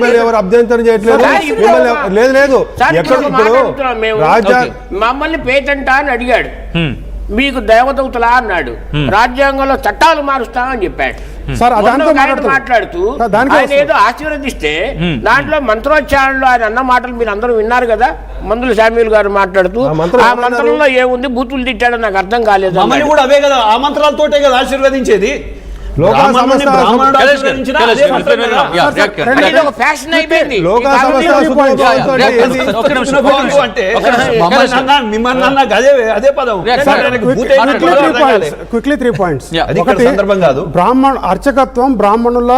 ఎవరు అభ్యంతరం చేయట్లేదు. లేదు లేదు ఎక్కడ ఇప్పుడు రాజ్యాంగ మమ్మల్ని పేటెంటా అని అడిగాడు, మీకు దేవదూతలా అన్నాడు, రాజ్యాంగంలో చట్టాలు మారుస్తామని చెప్పాడు. మాట్లాడుతూ ఆయన ఏదో ఆశీర్వదిస్తే దాంట్లో మంత్రోచ్చారణలో ఆయన అన్న మాటలు మీరు అందరూ విన్నారు కదా. మందుల శామ్యూల్ గారు మాట్లాడుతూ ఆ మంత్రంలో ఏముంది బూతులు తిట్టాడో నాకు అర్థం కాలేదు. కూడా అవే కదా, ఆ మంత్రాలతోటే కదా ఆశీర్వదించేది. అదే పదం. Quickly 3 points. బ్రాహ్మణ అర్చకత్వం బ్రాహ్మణుల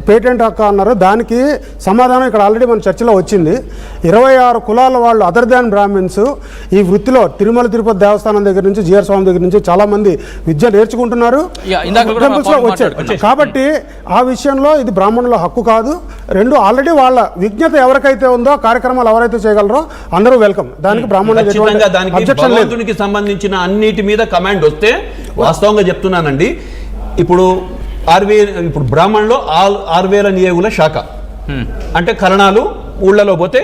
పేటెంట్ హక్కు అన్నారు. దానికి సమాధానం ఇక్కడ ఆల్రెడీ మన చర్చలో వచ్చింది. 26 కులాల వాళ్ళు అదర్ దాన్ బ్రాహ్మిన్స్ ఈ వృత్తిలో తిరుమల తిరుపతి దేవస్థానం దగ్గర నుంచి జిఆర్ స్వామి దగ్గర నుంచి చాలా మంది విద్య నేర్చుకుంటున్నారు, టెంపుల్స్ లో వచ్చారు. కాబట్టి ఆ విషయంలో ఇది బ్రాహ్మణుల హక్కు కాదు. రెండు ఆల్రెడీ వాళ్ళ విజ్ఞత ఎవరికైతే ఉందో కార్యక్రమాలు ఎవరైతే చేయగలరో అందరూ వెల్కమ్. దానికి బ్రాహ్మణులకి సంబంధించిన అన్నిటి మీద కమాండ్ వస్తే వాస్తవంగా చెప్తున్నానండి. ఇప్పుడు బ్రాహ్మణులో 6,000 నియోగుల శాఖ అంటే కరణాలు ఊళ్ళలో పోతే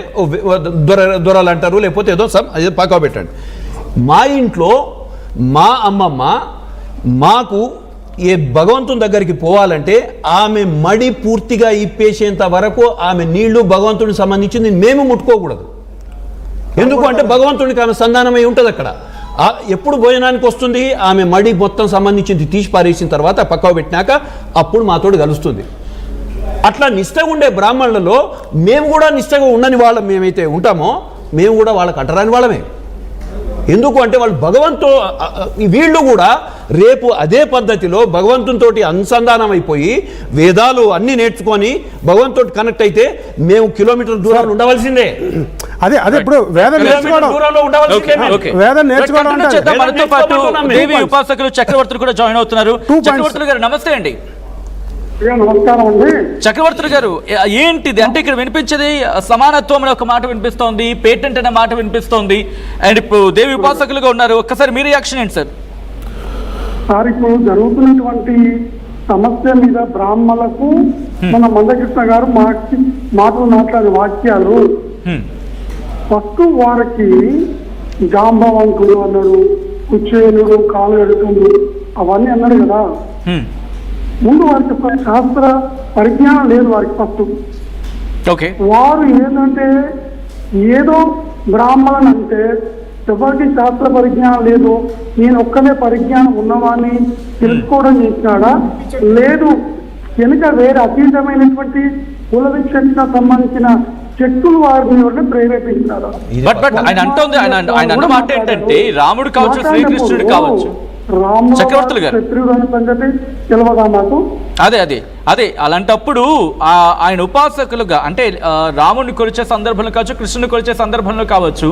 దొరలు అంటారు, లేకపోతే ఏదో అదే పక్క పెట్టండి. మా ఇంట్లో మా అమ్మమ్మ మాకు ఏ భగవంతుని దగ్గరికి పోవాలంటే ఆమె మడి పూర్తిగా ఇప్పేసేంత వరకు ఆమె నీళ్లు భగవంతుడికి సంబంధించింది మేము ముట్టుకోకూడదు. ఎందుకు అంటే భగవంతుడికి ఆమె సంధానమై ఉంటుంది అక్కడ. ఎప్పుడు భోజనానికి వస్తుంది ఆమె మడి మొత్తం సంబంధించింది తీసి పారేసిన తర్వాత పక్కకు పెట్టినాక అప్పుడు మాతోడు కలుస్తుంది. అట్లా నిష్టగా ఉండే బ్రాహ్మణులలో మేము కూడా నిష్టగా ఉండని వాళ్ళం మేమైతే ఉంటామో మేము కూడా వాళ్ళకి అంటరాని వాళ్ళమే. ఎందుకు అంటే వాళ్ళు వీళ్ళు కూడా రేపు అదే పద్ధతిలో భగవంతునితోటి అనుసంధానం అయిపోయి వేదాలు అన్ని నేర్చుకొని భగవంతుతో కనెక్ట్ అయితే మేము కిలోమీటర్ దూరాలు ఉండవలసిందే. అదే అదే ఇప్పుడు వేదం నేర్చుకోవడం ఉపాసకులు చక్రవర్తులు కూడా జాయిన్ అవుతున్నారు. చక్రవర్తులు గారు నమస్తే అండి. నమస్కారం అండి. చక్రవర్తులు గారు ఏంటిది అంటే ఇక్కడ వినిపించేది సమానత్వం అనే ఒక మాట వినిపిస్తోంది, పేటెంట్ అనే మాట వినిపిస్తోంది, అండ్ ఇప్పుడు దేవి ఉపాసకులుగా ఉన్నారు. ఒక్కసారి మీ రియాక్షన్ ఏంటి సార్? సార్ ఇప్పుడు జరుగుతున్నటువంటి సమస్య మీద బ్రాహ్మణులకు మన మందకృష్ణ గారు మాటలు మాట్లాడే వాక్యాలు ఫస్ట్ వారికి జాంబవంతుడు అన్నాడు, కుచేలుడు, కాలు ఎడుతుండు అవన్నీ అన్నాడు కదా. ముందు వారికి శాస్త్ర పరిజ్ఞానం లేదు వారికి ఫస్ట్. వారు ఏంటంటే ఏదో బ్రాహ్మణులు అంటే ఎవరికి శాస్త్ర పరిజ్ఞానం లేదు, నేను ఒక్కనే పరిజ్ఞానం ఉన్నవాడిని తెలుసుకోవడం చేసినాడా లేదు, వెనుక వేరే అతీతమైనటువంటి కుల విచక్షణకు సంబంధించిన శక్తులు వారిని ప్రేరేపించారు. రాముడు కావచ్చు, శ్రీకృష్ణుడు కావచ్చు, చక్రవర్తులు గారు అదే అదే అదే అలాంటప్పుడు ఆయన ఉపాసకులుగా అంటే రాముడిని కొలిచే సందర్భంలో కావచ్చు, కృష్ణుని కొలిచే సందర్భంలో కావచ్చు,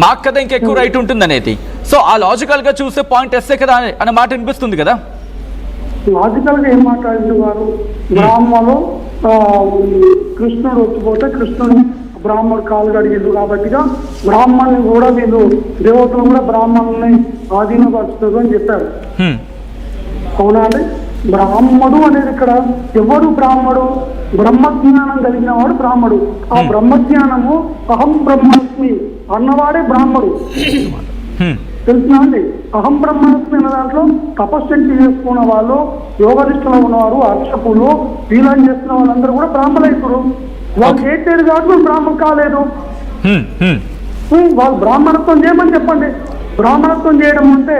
మాకు కదా ఇంకెక్కువ రైట్ ఉంటుంది అనేది. సో ఆ లాజికల్ గా చూసే పాయింట్ ఎస్సే కదా అనే మాట వినిపిస్తుంది కదా. లాజికల్ గా ఏం మాట్లాడింది వారు, బ్రాహ్మణులు కృష్ణుడు వచ్చిపోతే కృష్ణుడు బ్రాహ్మణుడు కాలు కడిగిండు కాబట్టిగా బ్రాహ్మణుని కూడా వీళ్ళు దేవతలు కూడా బ్రాహ్మణుల్ని ఆధీనపరుస్తారు అని చెప్పారు. అవునా అండి? బ్రాహ్మడు అనేది ఇక్కడ ఎవరు బ్రాహ్మడు? బ్రహ్మజ్ఞానం కలిగిన వాడు బ్రాహ్మడు. ఆ బ్రహ్మజ్ఞానము అహం బ్రహ్మాస్మి అన్నవాడే బ్రాహ్మడు. తెలిసిన అండి, అహం బ్రహ్మాస్మి అన్న దాంట్లో తపశ్శక్తి చేసుకున్న వాళ్ళు, యోగనిష్టలో ఉన్నవారు, అర్చకులు, వీళ్ళని చేస్తున్న వాళ్ళందరూ కూడా బ్రాహ్మణైతుడు. వాళ్ళు చేయట్లేదు కాబట్టి వాళ్ళు బ్రాహ్మణం కాలేదు. వాళ్ళు బ్రాహ్మణత్వం చేయమని చెప్పండి. బ్రాహ్మణత్వం చేయడం అంటే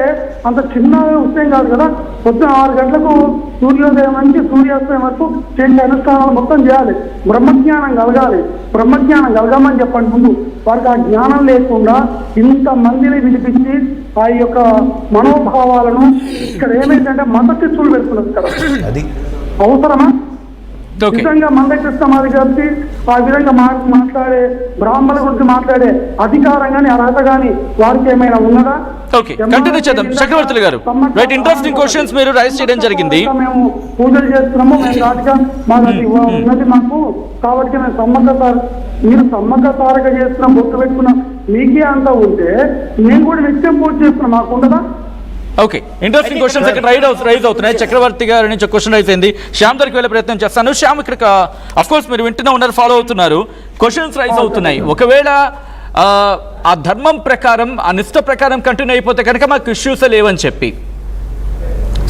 అంత చిన్న విషయం కాదు కదా. పొద్దున 6 గంటలకు సూర్యోదయం నుంచి సూర్యాస్తయం వరకు చేసే అనుష్ఠానాలు మొత్తం చేయాలి. బ్రహ్మజ్ఞానం కలగాలి. బ్రహ్మజ్ఞానం కలగమని చెప్పండి ముందు. వారికి ఆ జ్ఞానం లేకుండా ఇంతమందిని వినిపించి ఆ యొక్క మనోభావాలను ఇక్కడ ఏమైందంటే మత చిచ్చులు పెడుతున్నారు కదా. అవసరమా? నిజంగా మందకృష్ణ మాది గారికి ఆ విధంగా మాట్లాడే బ్రాహ్మణుల గురించి మాట్లాడే అధికారం కానీ అర్హత కానీ వారికి ఏమైనా ఉన్నదా? చక్రవర్తులు గారు ఇంట్రెస్టింగ్ క్వశ్చన్స్ మీరు రైజ్ చేయడం జరిగింది. మేము పూజలు చేస్తున్నాము, మేము రాజుగా మాది ఉన్నది మాకు కాబట్టి మేము మీరు సమ్మక్క సారక చేస్తున్న బొట్టు పెట్టుకున్న మీకే అంతా ఉంటే మేము కూడా నిత్యం పూజ చేస్తున్నాం, మాకు ఉండదా? ఓకే, ఇంట్రెస్టింగ్ క్వశ్చన్స్ ఇక్కడ రైజ్ అవుతున్నాయి. చక్రవర్తి గారి నుంచి క్వశ్చన్ రైజ్ అయింది. శ్యామ్ దగ్గరికి వెళ్ళే ప్రయత్నం చేస్తాను. శ్యామ్, ఇక్కడ అఫ్ కోర్స్ మీరు వింటూనే ఉన్నారు, ఫాలో అవుతున్నారు. క్వశ్చన్స్ రైజ్ అవుతున్నాయి. ఒకవేళ ఆ ధర్మం ప్రకారం, ఆ నిష్ట ప్రకారం కంటిన్యూ అయిపోతే కనుక మాకు ఇష్యూస్ లేవని చెప్పి,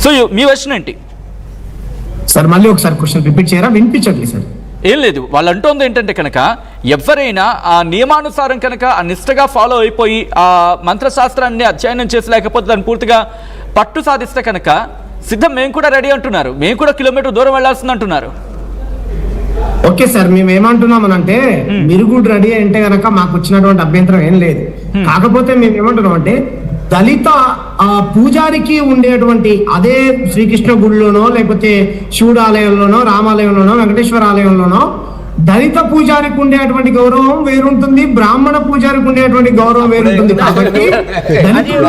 సో మీ వర్షన్ ఏంటి సార్? మళ్ళీ ఒకసారి క్వశ్చన్ రిపీట్ చేయరా? వినిపించట్లేదు సార్. ఏం లేదు, వాళ్ళు అంటోంది ఏంటంటే కనుక ఎవరైనా ఆ నియమానుసారం కనుక ఆ నిష్టగా ఫాలో అయిపోయి ఆ మంత్రశాస్త్రాన్ని అధ్యయనం చేసి లేకపోతే దాన్ని పూర్తిగా పట్టు సాధిస్తే కనుక సిద్ధం మేము కూడా రెడీ అంటున్నారు, మేము కూడా కిలోమీటర్ దూరం వెళ్లాల్సింది అంటున్నారు. ఓకే సార్, మేము ఏమంటున్నామనంటే మీరు కూడా రెడీ అంటే గనక మాకు వచ్చినటువంటి అభ్యంతరం ఏం లేదు. కాకపోతే మేము ఏమంటున్నాం అంటే దళిత పూజారికి ఉండేటువంటి అదే శ్రీకృష్ణ గుడిలోనో లేకపోతే శివుడు ఆలయంలోనో రామాలయంలోనో వెంకటేశ్వర ఆలయంలోనో దళిత పూజారికి ఉండేటువంటి గౌరవం వేరుంటుంది, బ్రాహ్మణ పూజారికి ఉండేటువంటి గౌరవం వేరుంటుంది. కాబట్టి దళితుడు